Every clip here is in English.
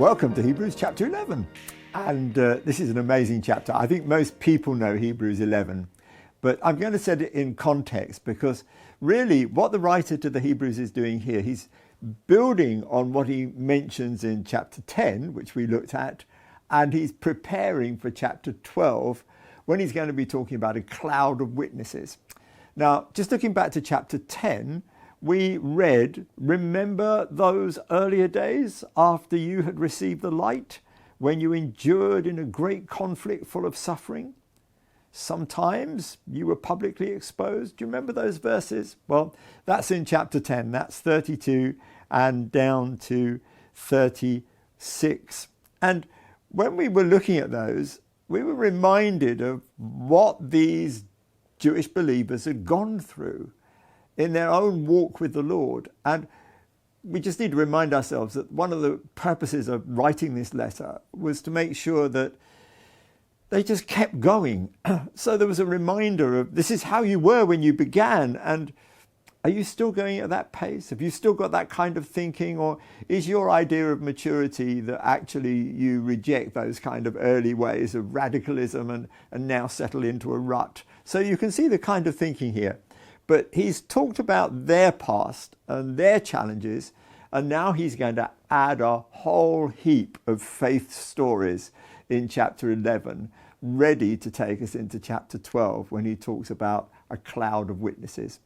Welcome to Hebrews chapter 11. And this is an amazing chapter. I think most people know Hebrews 11, but I'm going to set it in context because really what the writer to the Hebrews is doing here, he's building on what he mentions in chapter 10, which we looked at, and he's preparing for chapter 12 when he's going to be talking about a cloud of witnesses. Now, just looking back to chapter 10, we read, remember those earlier days after you had received the light, when you endured in a great conflict full of suffering? Sometimes you were publicly exposed. Do you remember those verses? Well, that's in chapter 10. That's 32 and down to 36. And when we were looking at those, we were reminded of what these Jewish believers had gone through in their own walk with the Lord. And we just need to remind ourselves that one of the purposes of writing this letter was to make sure that they just kept going. So there was a reminder of this is how you were when you began. And are you still going at that pace? Have you still got that kind of thinking? Or is your idea of maturity that actually you reject those kind of early ways of radicalism and now settle into a rut? So you can see the kind of thinking here. But he's talked about their past and their challenges, and now he's going to add a whole heap of faith stories in chapter 11, ready to take us into chapter 12 when he talks about a cloud of witnesses.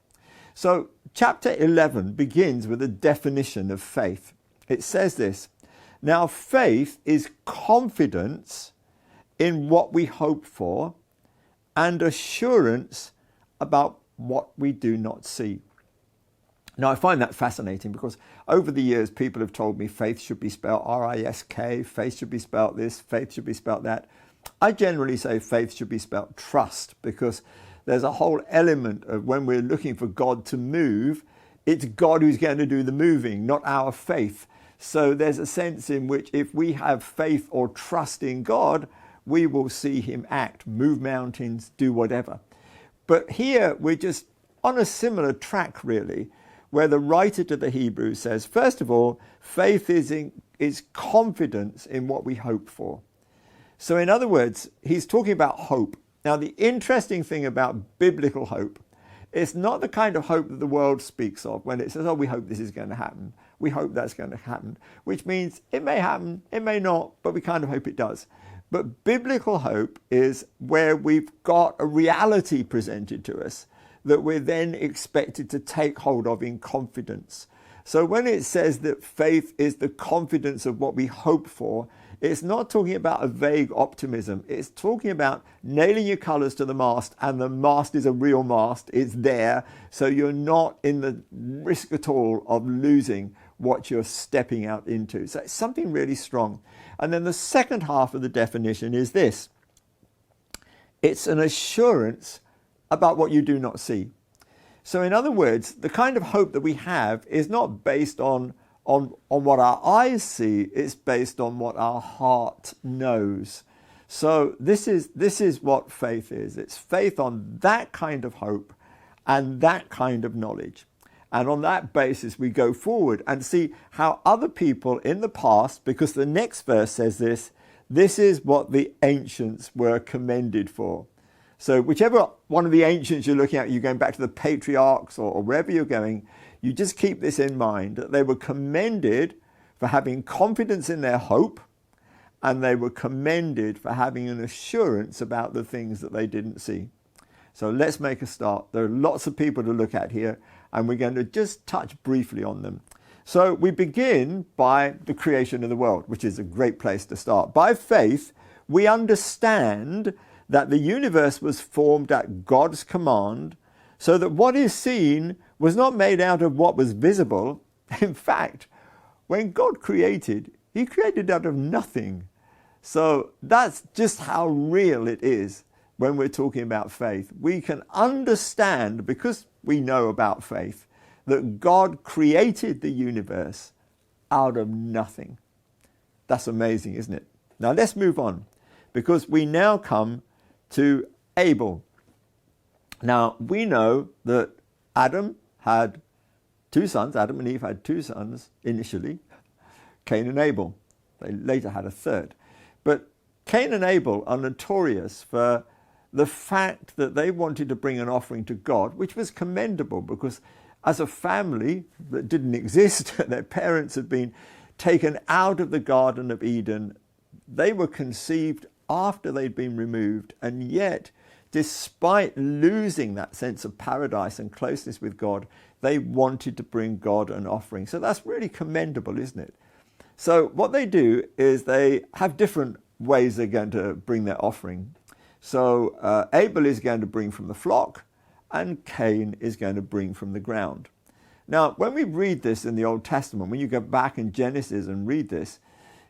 So chapter 11 begins with a definition of faith. It says this, now faith is confidence in what we hope for and assurance about what we do not see. Now, I find that fascinating because over the years, people have told me faith should be spelled R-I-S-K, faith should be spelled this, faith should be spelled that. I generally say faith should be spelled trust because there's a whole element of when we're looking for God to move, it's God who's going to do the moving, not our faith. So there's a sense in which if we have faith or trust in God, we will see him act, move mountains, do whatever. But here we're just on a similar track, really, where the writer to the Hebrews says, first of all, faith is confidence in what we hope for. So in other words, he's talking about hope. Now, the interesting thing about biblical hope, it's not the kind of hope that the world speaks of when it says, oh, we hope this is going to happen. We hope that's going to happen, which means it may happen, it may not, but we kind of hope it does. But biblical hope is where we've got a reality presented to us that we're then expected to take hold of in confidence. So when it says that faith is the confidence of what we hope for, it's not talking about a vague optimism. It's talking about nailing your colours to the mast, and the mast is a real mast. It's there. So you're not in the risk at all of losing what you're stepping out into. So it's something really strong. And then the second half of the definition is this. It's an assurance about what you do not see. So in other words, the kind of hope that we have is not based on what our eyes see, it's based on what our heart knows. So this is what faith is. It's faith on that kind of hope and that kind of knowledge. And on that basis, we go forward and see how other people in the past, because the next verse says this is what the ancients were commended for. So whichever one of the ancients you're looking at, you're going back to the patriarchs or wherever you're going, you just keep this in mind, that they were commended for having confidence in their hope, and they were commended for having an assurance about the things that they didn't see. So let's make a start. There are lots of people to look at here, and we're going to just touch briefly on them. So we begin by the creation of the world, which is a great place to start. By faith, we understand that the universe was formed at God's command, so that what is seen was not made out of what was visible. In fact, when God created, he created out of nothing. So that's just how real it is when we're talking about faith. We can understand, because we know about faith, that God created the universe out of nothing. That's amazing, isn't it? Now let's move on, because we now come to Abel. Now we know that Adam and Eve had two sons initially, Cain and Abel. They later had a third. But Cain and Abel are notorious for the fact that they wanted to bring an offering to God, which was commendable because as a family that didn't exist, their parents had been taken out of the Garden of Eden. They were conceived after they'd been removed, and yet, despite losing that sense of paradise and closeness with God, they wanted to bring God an offering. So that's really commendable, isn't it? So what they do is they have different ways they're going to bring their offering. So Abel is going to bring from the flock, and Cain is going to bring from the ground. Now, when we read this in the Old Testament, when you go back in Genesis and read this,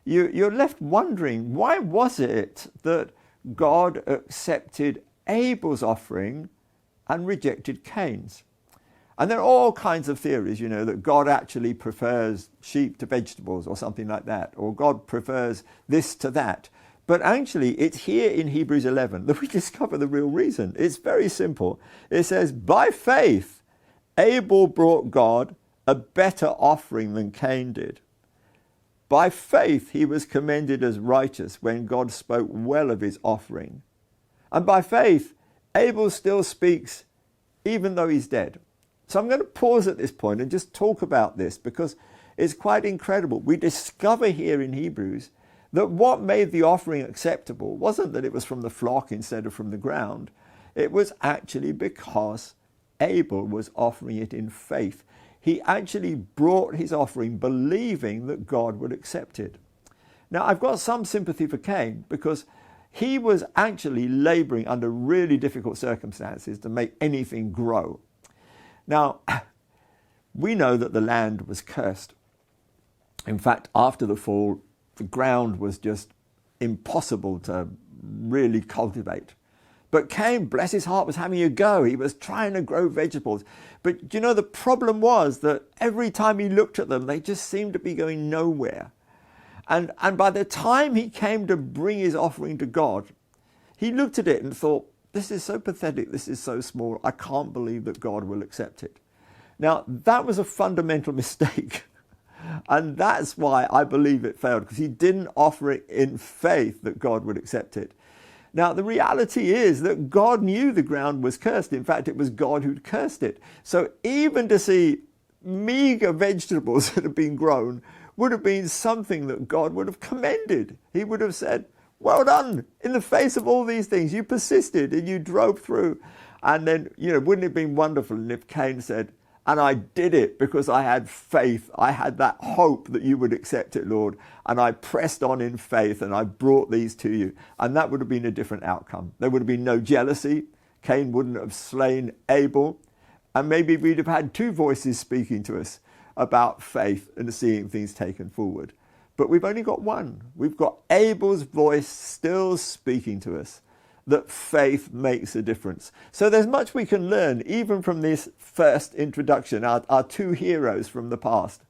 you're left wondering, why was it that God accepted Abel's offering and rejected Cain's? And there are all kinds of theories, that God actually prefers sheep to vegetables or something like that, or God prefers this to that. But actually, it's here in Hebrews 11 that we discover the real reason. It's very simple. It says, by faith, Abel brought God a better offering than Cain did. By faith, he was commended as righteous when God spoke well of his offering. And by faith, Abel still speaks even though he's dead. So I'm going to pause at this point and just talk about this because it's quite incredible. We discover here in Hebrews that what made the offering acceptable wasn't that it was from the flock instead of from the ground. It was actually because Abel was offering it in faith. He actually brought his offering believing that God would accept it. Now, I've got some sympathy for Cain because he was actually laboring under really difficult circumstances to make anything grow. Now, we know that the land was cursed. In fact, after the fall, the ground was just impossible to really cultivate. But Cain, bless his heart, was having a go. He was trying to grow vegetables. But the problem was that every time he looked at them, they just seemed to be going nowhere. And by the time he came to bring his offering to God, he looked at it and thought, this is so pathetic, this is so small, I can't believe that God will accept it. Now, that was a fundamental mistake. And that's why I believe it failed, because he didn't offer it in faith that God would accept it. Now, the reality is that God knew the ground was cursed. In fact, it was God who'd cursed it. So even to see meager vegetables that had been grown would have been something that God would have commended. He would have said, well done, in the face of all these things, you persisted and you drove through. And then, wouldn't it have been wonderful if Cain said, and I did it because I had faith. I had that hope that you would accept it, Lord. And I pressed on in faith and I brought these to you. And that would have been a different outcome. There would have been no jealousy. Cain wouldn't have slain Abel. And maybe we'd have had two voices speaking to us about faith and seeing things taken forward. But we've only got one. We've got Abel's voice still speaking to us, that faith makes a difference. So there's much we can learn even from this first introduction, our two heroes from the past.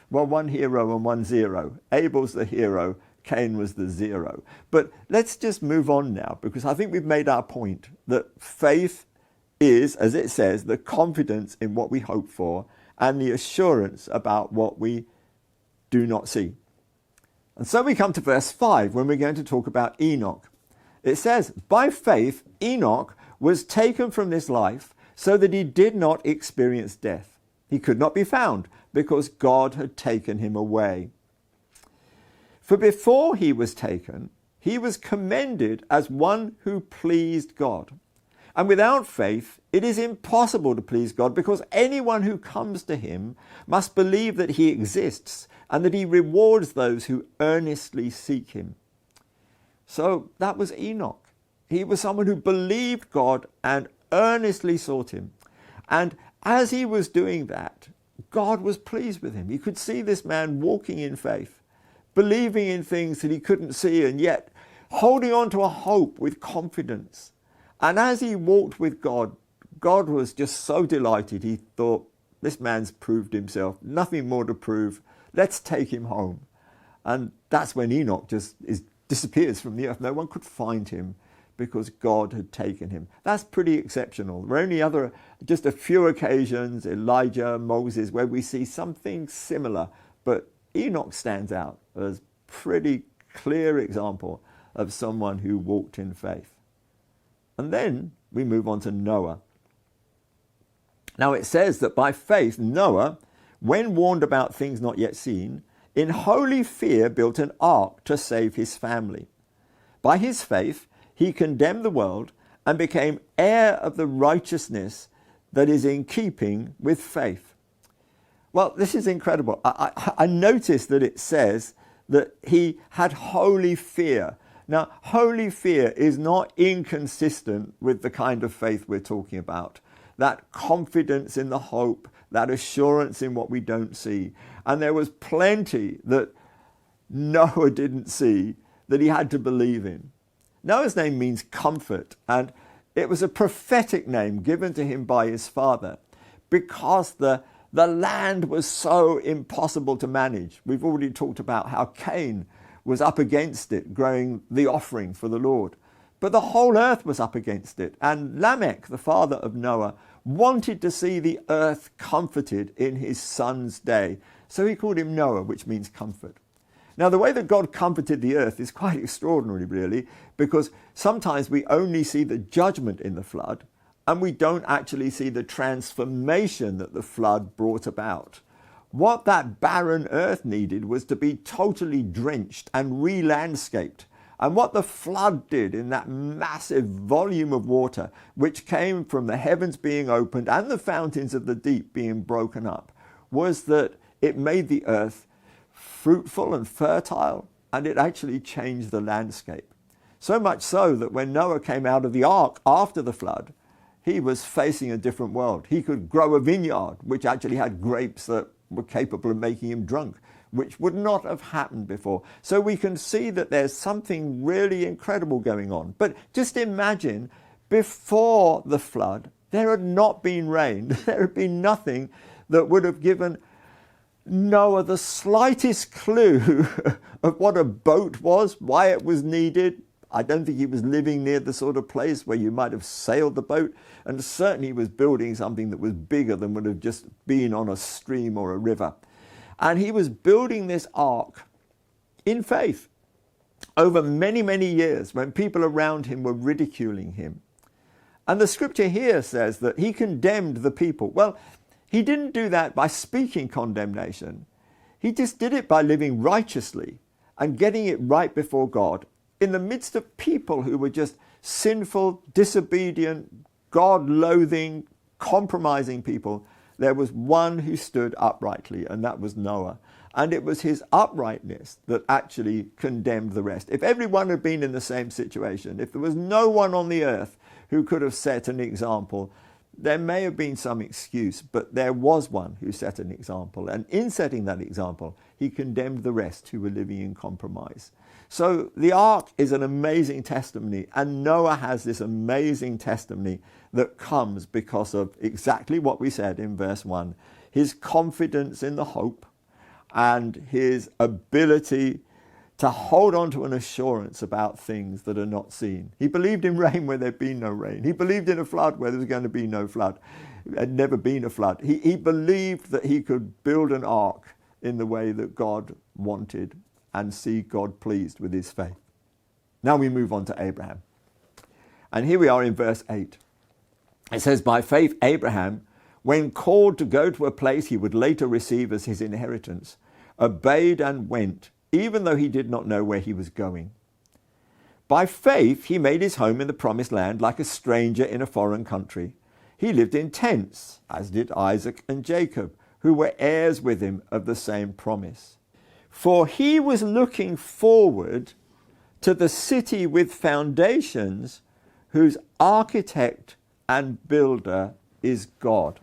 Well, one hero and one zero. Abel's the hero, Cain was the zero. But let's just move on now, because I think we've made our point that faith is, as it says, the confidence in what we hope for and the assurance about what we do not see. And so we come to verse 5 when we're going to talk about Enoch. It says, by faith, Enoch was taken from this life so that he did not experience death. He could not be found because God had taken him away. For before he was taken, he was commended as one who pleased God. And without faith, it is impossible to please God, because anyone who comes to him must believe that he exists and that he rewards those who earnestly seek him. So that was Enoch. He was someone who believed God and earnestly sought him. And as he was doing that, God was pleased with him. You could see this man walking in faith, believing in things that he couldn't see, and yet holding on to a hope with confidence. And as he walked with God, God was just so delighted. He thought, this man's proved himself, nothing more to prove. Let's take him home. And that's when Enoch just disappears from the earth. No one could find him because God had taken him. That's pretty exceptional. There are only just a few occasions, Elijah, Moses, where we see something similar. But Enoch stands out as pretty clear example of someone who walked in faith. And then we move on to Noah. Now it says that by faith, Noah, when warned about things not yet seen, in holy fear built an ark to save his family. By his faith, he condemned the world and became heir of the righteousness that is in keeping with faith. Well, this is incredible. I noticed that it says that he had holy fear. Now, holy fear is not inconsistent with the kind of faith we're talking about. That confidence in the hope, that assurance in what we don't see. And there was plenty that Noah didn't see that he had to believe in. Noah's name means comfort, and it was a prophetic name given to him by his father because the land was so impossible to manage. We've already talked about how Cain was up against it, growing the offering for the Lord. But the whole earth was up against it. And Lamech, the father of Noah, wanted to see the earth comforted in his son's day. So he called him Noah, which means comfort. Now, the way that God comforted the earth is quite extraordinary, really, because sometimes we only see the judgment in the flood, and we don't actually see the transformation that the flood brought about. What that barren earth needed was to be totally drenched and re-landscaped. And what the flood did in that massive volume of water, which came from the heavens being opened and the fountains of the deep being broken up, was that it made the earth fruitful and fertile, and it actually changed the landscape. So much so that when Noah came out of the ark after the flood, he was facing a different world. He could grow a vineyard, which actually had grapes that were capable of making him drunk, which would not have happened before. So we can see that there's something really incredible going on. But just imagine, before the flood, there had not been rain. There had been nothing that would have given Noah the slightest clue of what a boat was, why it was needed. I don't think he was living near the sort of place where you might have sailed the boat, and certainly he was building something that was bigger than would have just been on a stream or a river. And he was building this ark in faith over many, many years when people around him were ridiculing him. And the scripture here says that he condemned the people. Well, he didn't do that by speaking condemnation. He just did it by living righteously and getting it right before God in the midst of people who were just sinful, disobedient, God-loathing, compromising people. There was one who stood uprightly, and that was Noah. And it was his uprightness that actually condemned the rest. If everyone had been in the same situation, if there was no one on the earth who could have set an example, there may have been some excuse, but there was one who set an example. And in setting that example, he condemned the rest who were living in compromise. So the ark is an amazing testimony, and Noah has this amazing testimony that comes because of exactly what we said in verse 1. His confidence in the hope and his ability to hold on to an assurance about things that are not seen. He believed in rain where there'd been no rain. He believed in a flood where there was going to be no flood. There had never been a flood. He believed that he could build an ark in the way that God wanted and see God pleased with his faith. Now we move on to Abraham. And here we are in verse 8. It says, by faith Abraham, when called to go to a place he would later receive as his inheritance, obeyed and went, even though he did not know where he was going. By faith he made his home in the promised land like a stranger in a foreign country. He lived in tents, as did Isaac and Jacob, who were heirs with him of the same promise. For he was looking forward to the city with foundations, whose architect and builder is God.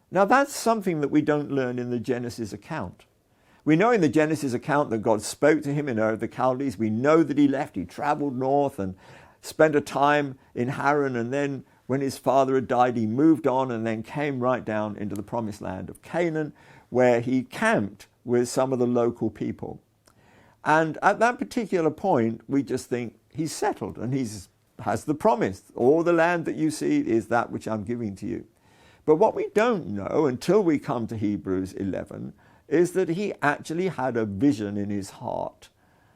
Now that's something that we don't learn in the Genesis account. We know in the Genesis account that God spoke to him in Ur of the Chaldees. We know that he left, he traveled north and spent a time in Haran, and then when his father had died, he moved on and then came right down into the promised land of Canaan, where he camped with some of the local people. And at that particular point, we just think he's settled and has the promise. All the land that you see is that which I'm giving to you. But what we don't know until we come to Hebrews 11 is that he actually had a vision in his heart.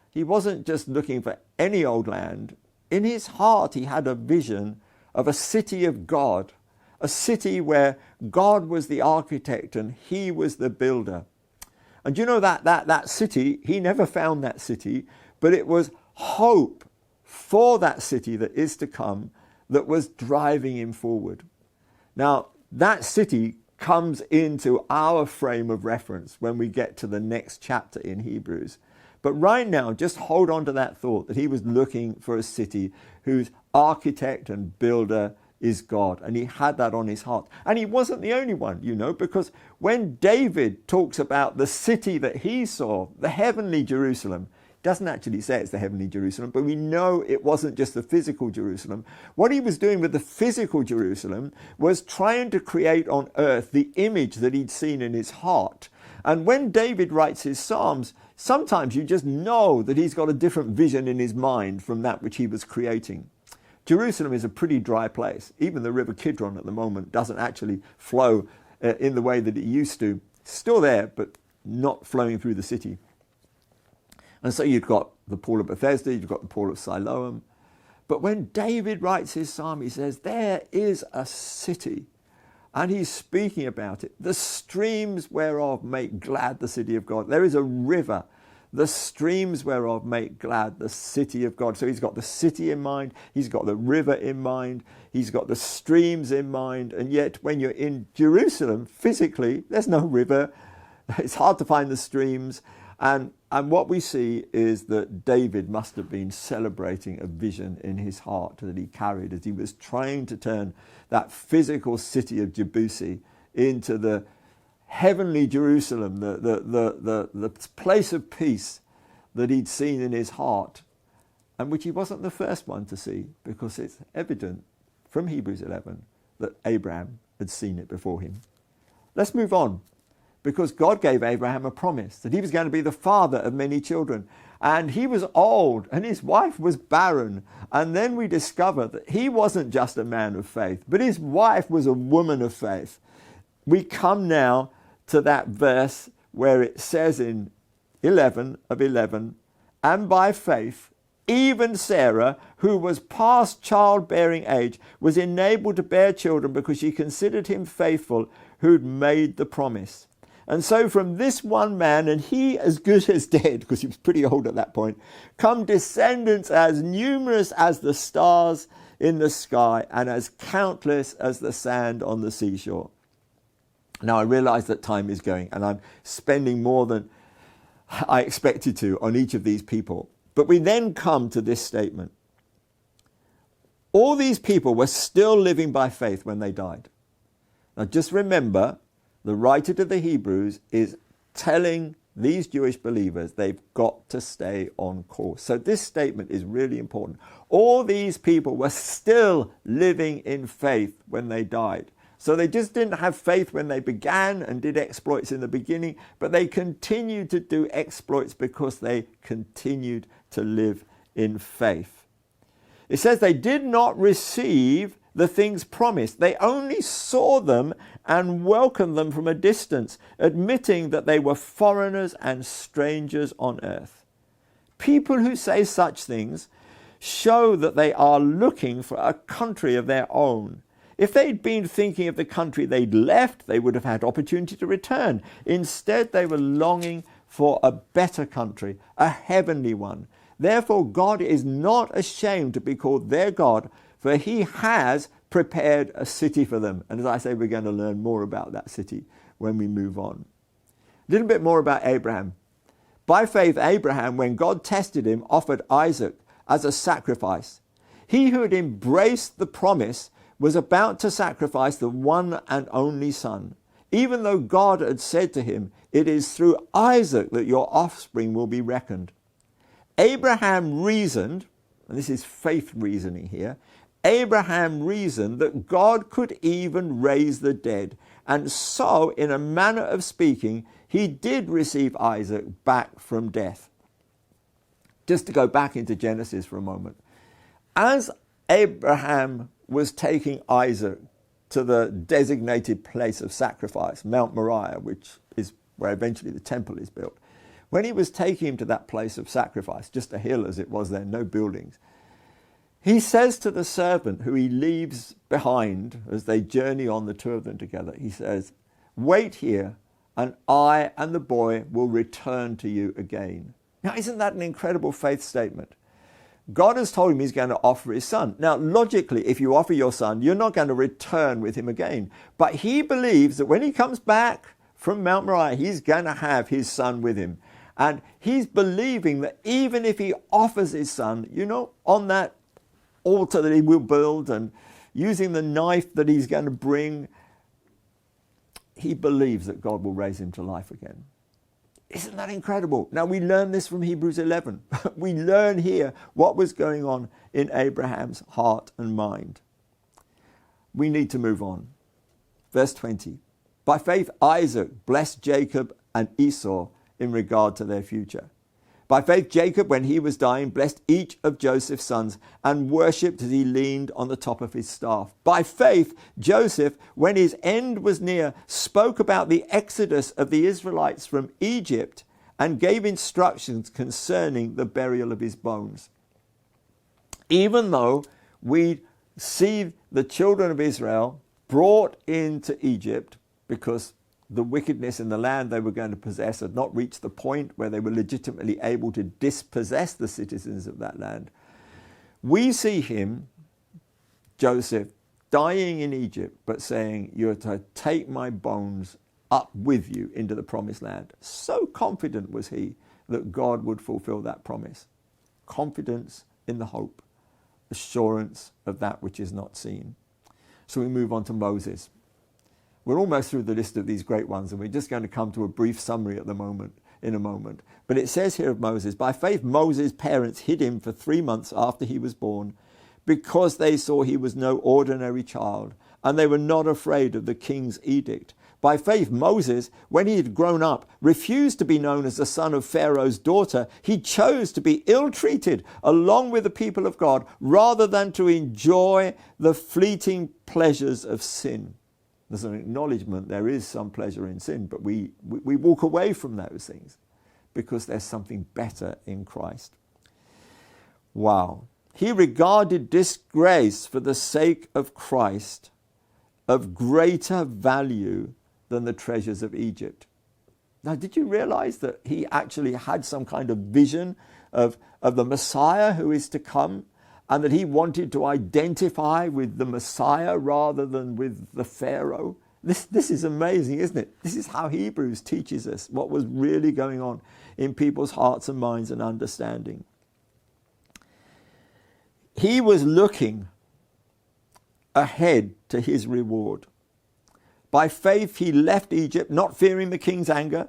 He wasn't just looking for any old land. In his heart, he had a vision of a city of God, a city where God was the architect and he was the builder. And you know that city, he never found that city, but it was hope for that city that is to come that was driving him forward. Now, that city comes into our frame of reference when we get to the next chapter in Hebrews. But right now, just hold on to that thought that he was looking for a city whose architect and builder is God. And he had that on his heart. And he wasn't the only one, you know, because when David talks about the city that he saw, the heavenly Jerusalem, doesn't actually say it's the heavenly Jerusalem, but we know it wasn't just the physical Jerusalem. What he was doing with the physical Jerusalem was trying to create on earth the image that he'd seen in his heart. And when David writes his Psalms, sometimes you just know that he's got a different vision in his mind from that which he was creating. Jerusalem is a pretty dry place. Even the river Kidron at the moment doesn't actually flow in the way that it used to. It's still there, but not flowing through the city. And so you've got the pool of Bethesda, you've got the pool of Siloam. But when David writes his psalm, he says, there is a city. And he's speaking about it. The streams whereof make glad the city of God. There is a river. The streams whereof make glad the city of God. So he's got the city in mind. He's got the river in mind. He's got the streams in mind. And yet when you're in Jerusalem, physically, there's no river. It's hard to find the streams. And what we see is that David must have been celebrating a vision in his heart that he carried as he was trying to turn that physical city of Jebusi into the heavenly Jerusalem, the place of peace that he'd seen in his heart, and which he wasn't the first one to see, because it's evident from Hebrews 11 that Abraham had seen it before him. Let's move on. Because God gave Abraham a promise that he was going to be the father of many children. And he was old and his wife was barren. And then we discover that he wasn't just a man of faith, but his wife was a woman of faith. We come now to that verse where it says in 11 of 11, and by faith, even Sarah, who was past childbearing age, was enabled to bear children because she considered him faithful who'd made the promise. And so from this one man, and he as good as dead, because he was pretty old at that point, come descendants as numerous as the stars in the sky and as countless as the sand on the seashore. Now I realize that time is going and I'm spending more than I expected to on each of these people. But we then come to this statement. All these people were still living by faith when they died. Now just remember, the writer to the Hebrews is telling these Jewish believers they've got to stay on course. So this statement is really important. All these people were still living in faith when they died. So they just didn't have faith when they began and did exploits in the beginning, but they continued to do exploits because they continued to live in faith. It says they did not receive the things promised. They only saw them and welcomed them from a distance, admitting that they were foreigners and strangers on earth. People who say such things show that they are looking for a country of their own. If they'd been thinking of the country they'd left, they would have had opportunity to return. Instead, they were longing for a better country, a heavenly one. Therefore, God is not ashamed to be called their God, for he has prepared a city for them. And as I say, we're going to learn more about that city when we move on. A little bit more about Abraham. By faith, Abraham, when God tested him, offered Isaac as a sacrifice. He who had embraced the promise was about to sacrifice the one and only son, even though God had said to him, it is through Isaac that your offspring will be reckoned. Abraham reasoned, and this is faith reasoning here, Abraham reasoned that God could even raise the dead. And so, in a manner of speaking, he did receive Isaac back from death. Just to go back into Genesis for a moment. As Abraham was taking Isaac to the designated place of sacrifice, Mount Moriah, which is where eventually the temple is built. When he was taking him to that place of sacrifice, just a hill as it was then, no buildings, he says to the servant who he leaves behind as they journey on, the two of them together, he says, "Wait here, and I and the boy will return to you again." Now, isn't that an incredible faith statement? God has told him he's going to offer his son. Now, logically, if you offer your son, you're not going to return with him again. But he believes that when he comes back from Mount Moriah, he's going to have his son with him. And he's believing that even if he offers his son, on that altar that he will build and using the knife that he's going to bring, he believes that God will raise him to life again. Isn't that incredible? Now, we learn this from Hebrews 11. We learn here what was going on in Abraham's heart and mind. We need to move on. Verse 20. By faith, Isaac blessed Jacob and Esau in regard to their future. By faith, Jacob, when he was dying, blessed each of Joseph's sons and worshipped as he leaned on the top of his staff. By faith, Joseph, when his end was near, spoke about the exodus of the Israelites from Egypt and gave instructions concerning the burial of his bones. Even though we see the children of Israel brought into Egypt because the wickedness in the land they were going to possess had not reached the point where they were legitimately able to dispossess the citizens of that land. We see him, Joseph, dying in Egypt, but saying, "You're to take my bones up with you into the promised land." So confident was he that God would fulfill that promise. Confidence in the hope, assurance of that which is not seen. So we move on to Moses. We're almost through the list of these great ones, and we're just going to come to a brief summary in a moment. But it says here of Moses, by faith Moses' parents hid him for 3 months after he was born, because they saw he was no ordinary child, and they were not afraid of the king's edict. By faith Moses, when he had grown up, refused to be known as the son of Pharaoh's daughter. He chose to be ill-treated along with the people of God, rather than to enjoy the fleeting pleasures of sin. There's an acknowledgement there is some pleasure in sin, but we walk away from those things because there's something better in Christ. Wow. He regarded disgrace for the sake of Christ of greater value than the treasures of Egypt. Now, did you realize that he actually had some kind of vision of the Messiah who is to come? And that he wanted to identify with the Messiah rather than with the Pharaoh. This is amazing, isn't it? This is how Hebrews teaches us what was really going on in people's hearts and minds and understanding. He was looking ahead to his reward. By faith he left Egypt, not fearing the king's anger.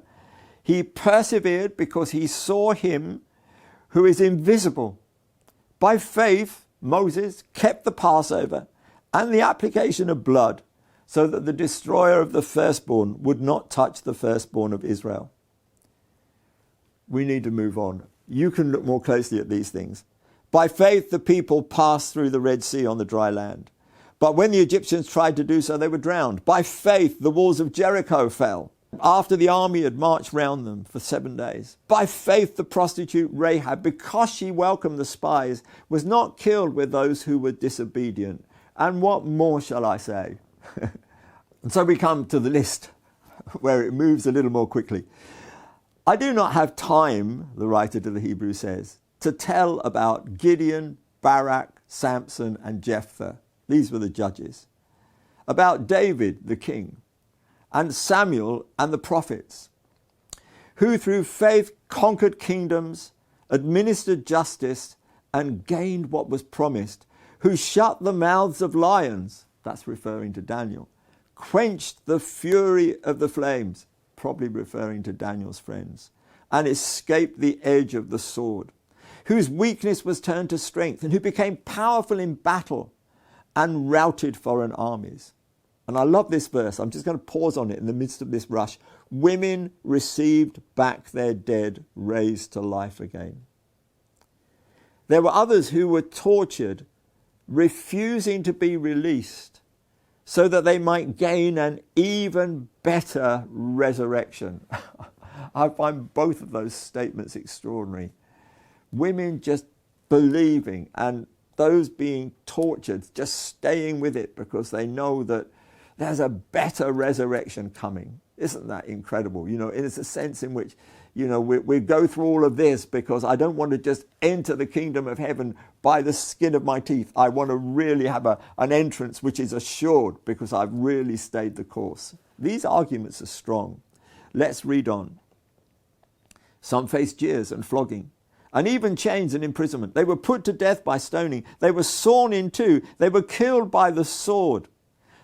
He persevered because he saw him who is invisible. By faith, Moses kept the Passover and the application of blood so that the destroyer of the firstborn would not touch the firstborn of Israel. We need to move on. You can look more closely at these things. By faith, the people passed through the Red Sea on the dry land. But when the Egyptians tried to do so, they were drowned. By faith, the walls of Jericho fell after the army had marched round them for 7 days. By faith, the prostitute Rahab, because she welcomed the spies, was not killed with those who were disobedient. And what more shall I say? And so we come to the list where it moves a little more quickly. I do not have time, the writer to the Hebrews says, to tell about Gideon, Barak, Samson, and Jephthah. These were the judges. About David, the king, and Samuel and the prophets, who through faith conquered kingdoms, administered justice, and gained what was promised, who shut the mouths of lions, that's referring to Daniel, quenched the fury of the flames, probably referring to Daniel's friends, and escaped the edge of the sword, whose weakness was turned to strength, and who became powerful in battle and routed foreign armies. And I love this verse. I'm just going to pause on it in the midst of this rush. Women received back their dead, raised to life again. There were others who were tortured, refusing to be released, so that they might gain an even better resurrection. I find both of those statements extraordinary. Women just believing, and those being tortured, just staying with it because they know that there's a better resurrection coming. Isn't that incredible? You know, it's a sense in which, you know, we go through all of this because I don't want to just enter the kingdom of heaven by the skin of my teeth. I want to really have an entrance which is assured because I've really stayed the course. These arguments are strong. Let's read on. Some faced jeers and flogging, and even chains and imprisonment. They were put to death by stoning. They were sawn in two. They were killed by the sword.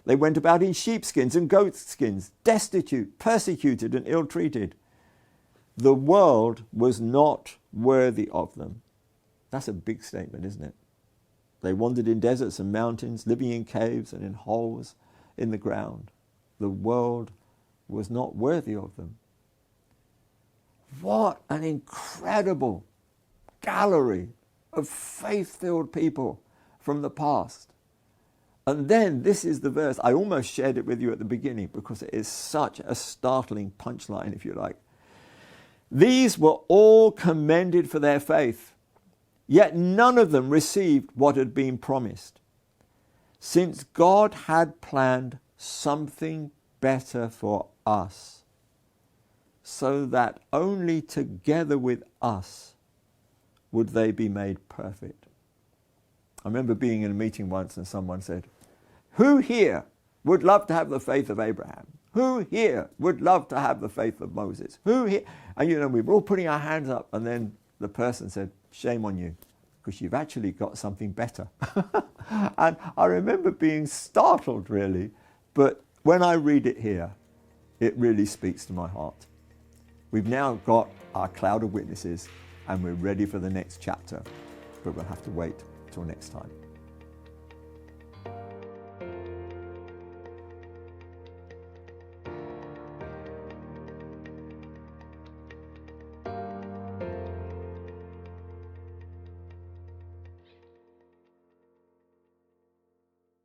They went about in sheepskins and goatskins, destitute, persecuted, and ill-treated. The world was not worthy of them. That's a big statement, isn't it? They wandered in deserts and mountains, living in caves and in holes in the ground. The world was not worthy of them. What an incredible gallery of faith-filled people from the past. And then this is the verse. I almost shared it with you at the beginning because it is such a startling punchline, if you like. These were all commended for their faith, yet none of them received what had been promised, since God had planned something better for us, so that only together with us would they be made perfect. I remember being in a meeting once and someone said, who here would love to have the faith of Abraham? Who here would love to have the faith of Moses? Who here? And you know, we were all putting our hands up, and then the person said, shame on you, because you've actually got something better. And I remember being startled, really, but when I read it here, it really speaks to my heart. We've now got our cloud of witnesses, and we're ready for the next chapter, but we'll have to wait till next time.